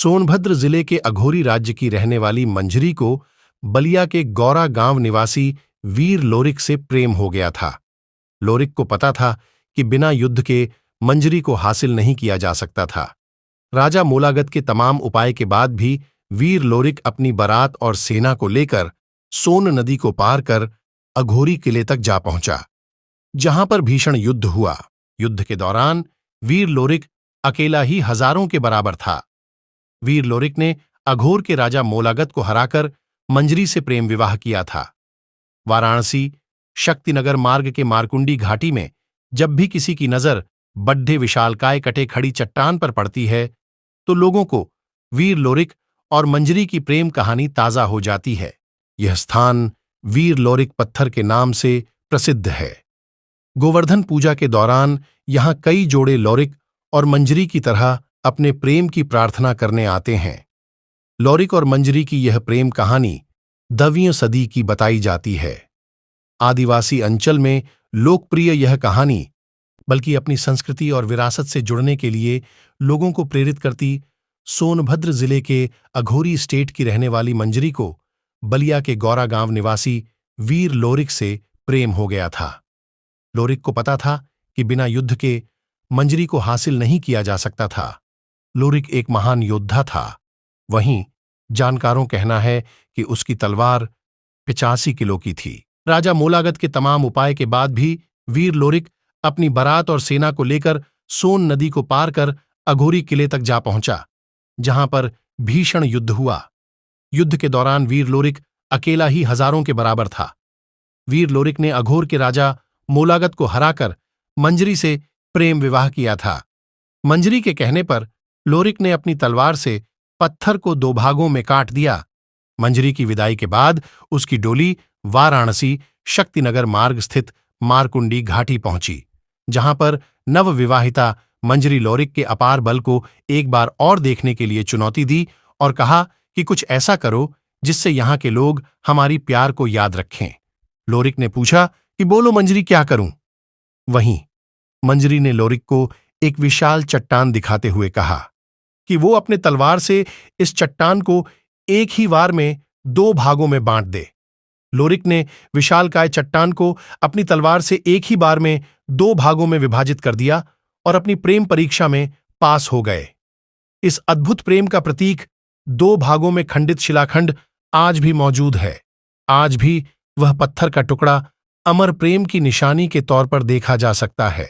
सोनभद्र जिले के अघोरी राज्य की रहने वाली मंजरी को बलिया के गौरा गांव निवासी वीर लोरिक से प्रेम हो गया था। लोरिक को पता था कि बिना युद्ध के मंजरी को हासिल नहीं किया जा सकता था। राजा मोलागत के तमाम उपाय के बाद भी वीर लोरिक अपनी बारात और सेना को लेकर सोन नदी को पार कर अघोरी किले तक जा पहुंचा, जहां पर भीषण युद्ध हुआ। युद्ध के दौरान वीर लोरिक अकेला ही हजारों के बराबर था। वीर लोरिक ने अघोर के राजा मोलागत को हराकर मंजरी से प्रेम विवाह किया था। वाराणसी शक्तिनगर मार्ग के मारकुंडी घाटी में जब भी किसी की नजर बड्ढे विशालकाय कटे खड़ी चट्टान पर पड़ती है तो लोगों को वीर लोरिक और मंजरी की प्रेम कहानी ताजा हो जाती है। यह स्थान वीर लोरिक पत्थर के नाम से प्रसिद्ध है। गोवर्धन पूजा के दौरान यहां कई जोड़े लोरिक और मंजरी की तरह अपने प्रेम की प्रार्थना करने आते हैं। लोरिक और मंजरी की यह प्रेम कहानी 10वीं सदी की बताई जाती है। आदिवासी अंचल में लोकप्रिय यह कहानी बल्कि अपनी संस्कृति और विरासत से जुड़ने के लिए लोगों को प्रेरित करती। सोनभद्र जिले के अघोरी स्टेट की रहने वाली मंजरी को बलिया के गौरा गांव निवासी वीर लोरिक से प्रेम हो गया था। लोरिक को पता था कि बिना युद्ध के मंजरी को हासिल नहीं किया जा सकता था। लोरिक एक महान योद्धा था। वहीं जानकारों कहना है कि उसकी तलवार 85 किलो की थी। राजा मोलागत के तमाम उपाय के बाद भी वीर लोरिक अपनी बारात और सेना को लेकर सोन नदी को पार कर अघोरी किले तक जा पहुंचा, जहां पर भीषण युद्ध हुआ। युद्ध के दौरान वीर लोरिक अकेला ही हजारों के बराबर था। वीर लोरिक ने अघोर के राजा मोलागत को हराकर मंजरी से प्रेम विवाह किया था। मंजरी के कहने पर लोरिक ने अपनी तलवार से पत्थर को 2 भागों में काट दिया। मंजरी की विदाई के बाद उसकी डोली वाराणसी शक्तिनगर मार्ग स्थित मारकुंडी घाटी पहुंची, जहां पर नवविवाहिता मंजरी लोरिक के अपार बल को एक बार और देखने के लिए चुनौती दी और कहा कि कुछ ऐसा करो जिससे यहां के लोग हमारी प्यार को याद रखें। लोरिक ने पूछा कि बोलो मंजरी, क्या करूं? वहीं मंजरी ने लोरिक को एक विशाल चट्टान दिखाते हुए कहा कि वो अपने तलवार से इस चट्टान को एक ही वार में 2 भागों में बांट दे। लोरिक ने विशालकाय चट्टान को अपनी तलवार से एक ही बार में 2 भागों में विभाजित कर दिया और अपनी प्रेम परीक्षा में पास हो गए। इस अद्भुत प्रेम का प्रतीक 2 भागों में खंडित शिलाखंड आज भी मौजूद है। आज भी वह पत्थर का टुकड़ा अमर प्रेम की निशानी के तौर पर देखा जा सकता है।